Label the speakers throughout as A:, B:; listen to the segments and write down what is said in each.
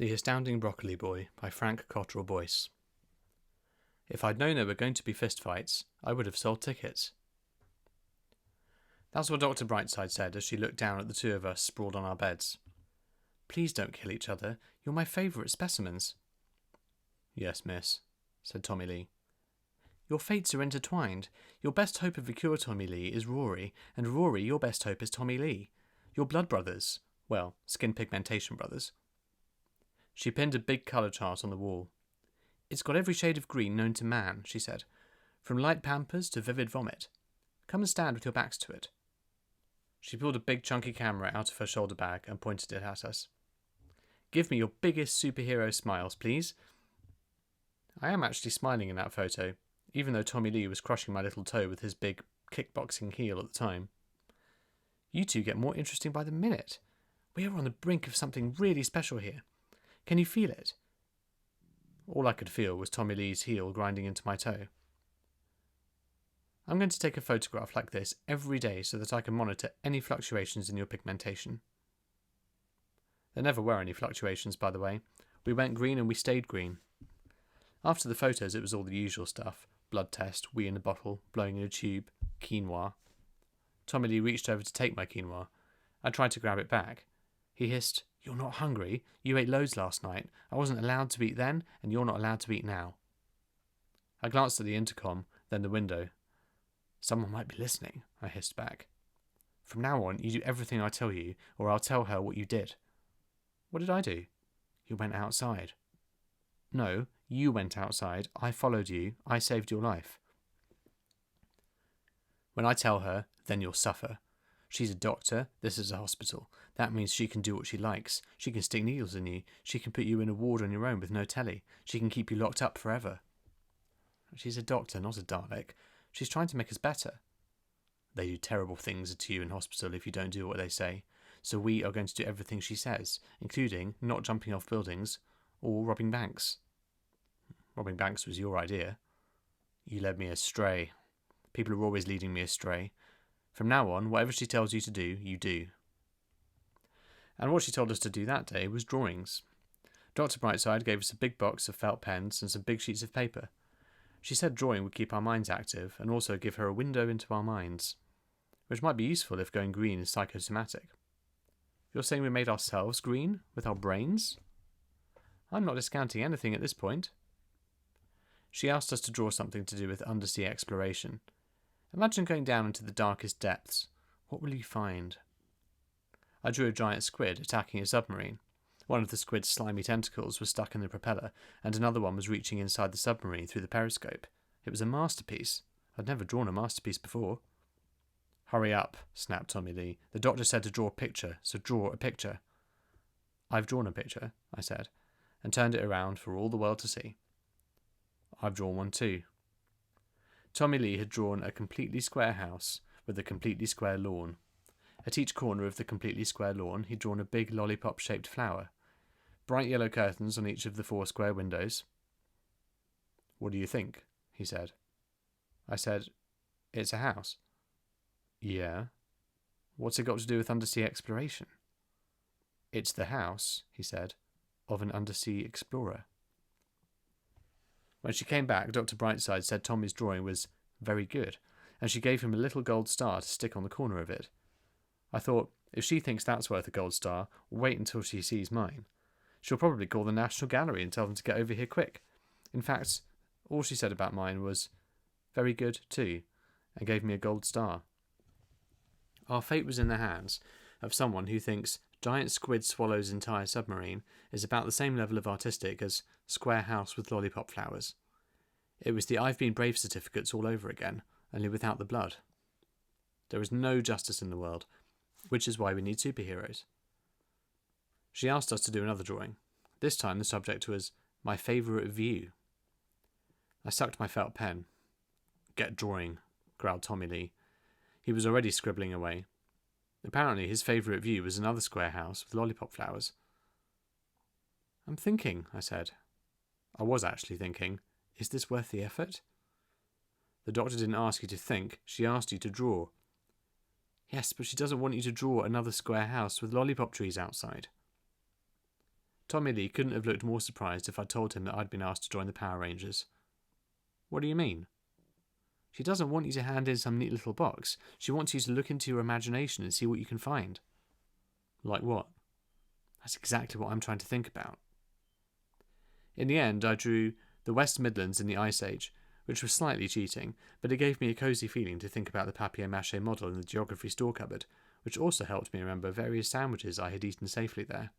A: The Astounding Broccoli Boy by Frank Cottrell Boyce. If I'd known there were going to be fistfights, I would have sold tickets. That's what Dr. Brightside said as she looked down at the two of us sprawled on our beds. Please don't kill each other. You're my favourite specimens. Yes, miss, said Tommy Lee. Your fates are intertwined. Your best hope of a cure, Tommy Lee, is Rory, and Rory, your best hope is Tommy Lee. Your blood brothers. Well, skin pigmentation brothers. She pinned a big colour chart on the wall. It's got every shade of green known to man, she said, from light pampers to vivid vomit. Come and stand with your backs to it. She pulled a big chunky camera out of her shoulder bag and pointed it at us. Give me your biggest superhero smiles, please. I am actually smiling in that photo, even though Tommy Lee was crushing my little toe with his big kickboxing heel at the time. You two get more interesting by the minute. We are on the brink of something really special here. Can you feel it? All I could feel was Tommy Lee's heel grinding into my toe. I'm going to take a photograph like this every day so that I can monitor any fluctuations in your pigmentation. There never were any fluctuations, by the way. We went green and we stayed green. After the photos, it was all the usual stuff. Blood test, wee in a bottle, blowing in a tube, quinoa. Tommy Lee reached over to take my quinoa. I tried to grab it back. He hissed, You're not hungry. You ate loads last night. I wasn't allowed to eat then, and you're not allowed to eat now. I glanced at the intercom, then the window. Someone might be listening, I hissed back. From now on, you do everything I tell you, or I'll tell her what you did. What did I do? You went outside. No, you went outside. I followed you. I saved your life. When I tell her, then you'll suffer. She's a doctor. This is a hospital. That means she can do what she likes. She can stick needles in you. She can put you in a ward on your own with no telly. She can keep you locked up forever. She's a doctor, not a Dalek. She's trying to make us better. They do terrible things to you in hospital if you don't do what they say. So we are going to do everything she says, including not jumping off buildings or robbing banks. Robbing banks was your idea. You led me astray. People are always leading me astray. From now on, whatever she tells you to do, you do. And what she told us to do that day was drawings. Dr. Brightside gave us a big box of felt pens and some big sheets of paper. She said drawing would keep our minds active and also give her a window into our minds, which might be useful if going green is psychosomatic. You're saying we made ourselves green with our brains? I'm not discounting anything at this point. She asked us to draw something to do with undersea exploration. Imagine going down into the darkest depths. What will you find? I drew a giant squid attacking a submarine. One of the squid's slimy tentacles was stuck in the propeller, and another one was reaching inside the submarine through the periscope. It was a masterpiece. I'd never drawn a masterpiece before. Hurry up, snapped Tommy Lee. The doctor said to draw a picture, so draw a picture. I've drawn a picture, I said, and turned it around for all the world to see. I've drawn one too. Tommy Lee had drawn a completely square house with a completely square lawn. At each corner of the completely square lawn, he'd drawn a big lollipop-shaped flower. Bright yellow curtains on each of the 4 square windows. What do you think? He said. I said, It's a house. Yeah. What's it got to do with undersea exploration? It's the house, he said, of an undersea explorer. When she came back, Dr. Brightside said Tommy's drawing was very good, and she gave him a little gold star to stick on the corner of it. I thought, if she thinks that's worth a gold star, wait until she sees mine. She'll probably call the National Gallery and tell them to get over here quick. In fact, all she said about mine was, very good too, and gave me a gold star. Our fate was in the hands of someone who thinks Giant Squid Swallows Entire Submarine is about the same level of artistic as Square House with Lollipop Flowers. It was the I've Been Brave certificates all over again, only without the blood. There is no justice in the world, which is why we need superheroes. She asked us to do another drawing. This time the subject was my favourite view. I sucked my felt pen. Get drawing, growled Tommy Lee. He was already scribbling away. Apparently his favourite view was another square house with lollipop flowers. I'm thinking, I said. I was actually thinking, is this worth the effort? The doctor didn't ask you to think, she asked you to draw. Yes, but she doesn't want you to draw another square house with lollipop trees outside. Tommy Lee couldn't have looked more surprised if I'd told him that I'd been asked to join the Power Rangers. What do you mean? She doesn't want you to hand in some neat little box. She wants you to look into your imagination and see what you can find. Like what? That's exactly what I'm trying to think about. In the end, I drew the West Midlands in the Ice Age, which was slightly cheating, but it gave me a cosy feeling to think about the papier-mâché model in the geography store cupboard, which also helped me remember various sandwiches I had eaten safely there.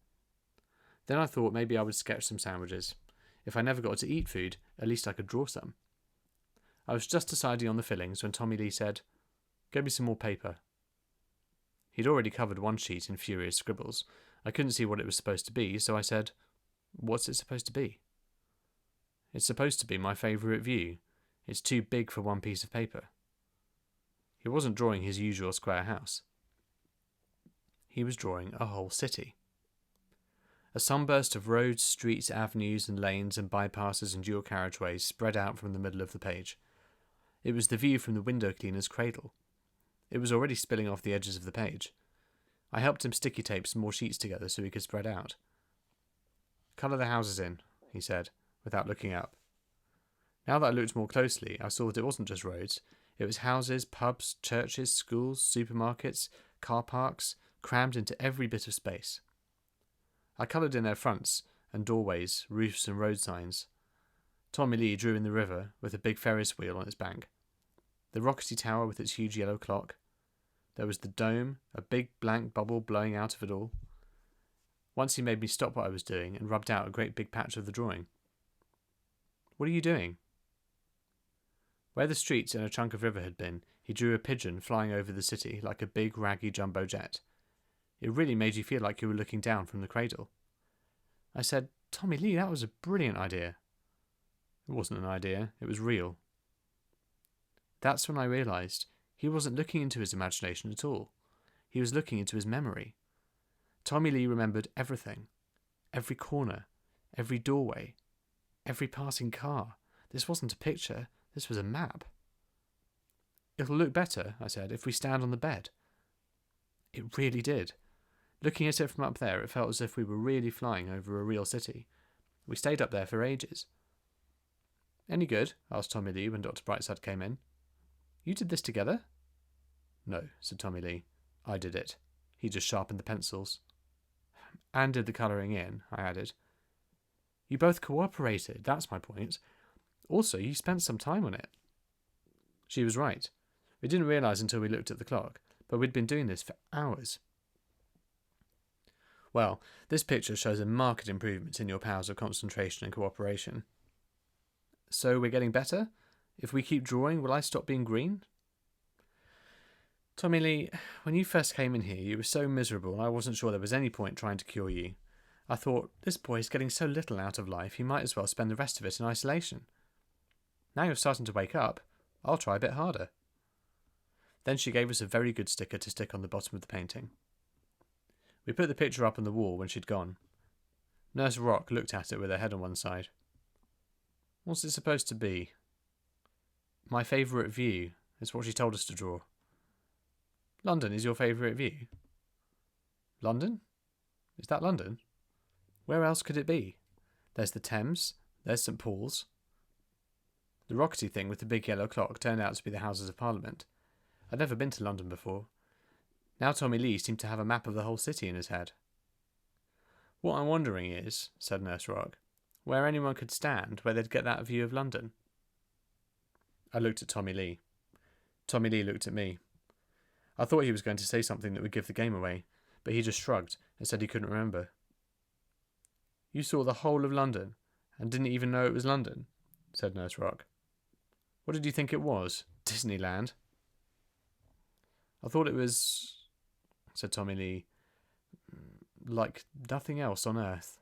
A: Then I thought maybe I would sketch some sandwiches. If I never got to eat food, at least I could draw some. I was just deciding on the fillings when Tommy Lee said, "Get me some more paper." He'd already covered one sheet in furious scribbles. I couldn't see what it was supposed to be, so I said, "What's it supposed to be?" "It's supposed to be my favourite view. It's too big for one piece of paper." He wasn't drawing his usual square house. He was drawing a whole city. A sunburst of roads, streets, avenues and lanes and bypasses and dual carriageways spread out from the middle of the page. It was the view from the window cleaner's cradle. It was already spilling off the edges of the page. I helped him sticky tape some more sheets together so he could spread out. "Colour the houses in," he said, without looking up. Now that I looked more closely, I saw that it wasn't just roads. It was houses, pubs, churches, schools, supermarkets, car parks, crammed into every bit of space. I coloured in their fronts and doorways, roofs and road signs. Tommy Lee drew in the river with a big Ferris wheel on its bank, the rockety tower with its huge yellow clock. There was the dome, a big blank bubble blowing out of it all. Once he made me stop what I was doing and rubbed out a great big patch of the drawing. "What are you doing?" Where the streets and a chunk of river had been, he drew a pigeon flying over the city like a big raggy jumbo jet. It really made you feel like you were looking down from the cradle. I said, "Tommy Lee, that was a brilliant idea." It wasn't an idea, it was real. That's when I realised he wasn't looking into his imagination at all. He was looking into his memory. Tommy Lee remembered everything. Every corner, every doorway, every passing car. This wasn't a picture, this was a map. "It'll look better," I said, "if we stand on the bed." It really did. Looking at it from up there, it felt as if we were really flying over a real city. We stayed up there for ages. "Any good?" asked Tommy Lee when Dr. Brightside came in. "You did this together?" "No," said Tommy Lee. "I did it. He just sharpened the pencils." "And did the colouring in," I added. "You both cooperated, that's my point. Also, you spent some time on it." She was right. We didn't realise until we looked at the clock, but we'd been doing this for hours. "Well, this picture shows a marked improvement in your powers of concentration and cooperation." "So we're getting better? If we keep drawing, will I stop being green?" "Tommy Lee, when you first came in here, you were so miserable I wasn't sure there was any point trying to cure you. I thought, this boy is getting so little out of life, he might as well spend the rest of it in isolation. Now you're starting to wake up, I'll try a bit harder." Then she gave us a very good sticker to stick on the bottom of the painting. We put the picture up on the wall when she'd gone. Nurse Rock looked at it with her head on one side. "What's it supposed to be?" "My favourite view," is what she told us to draw. "London is your favourite view?" "London? Is that London? Where else could it be? There's the Thames, there's St. Paul's." The rockety thing with the big yellow clock turned out to be the Houses of Parliament. I'd never been to London before. Now Tommy Lee seemed to have a map of the whole city in his head. "What I'm wondering is," said Nurse Rock, "where anyone could stand where they'd get that view of London." I looked at Tommy Lee. Tommy Lee looked at me. I thought he was going to say something that would give the game away, but he just shrugged and said he couldn't remember. "You saw the whole of London, and didn't even know it was London," said Nurse Rock. "What did you think it was? Disneyland?" "I thought it was," said Tommy Lee, "like nothing else on earth."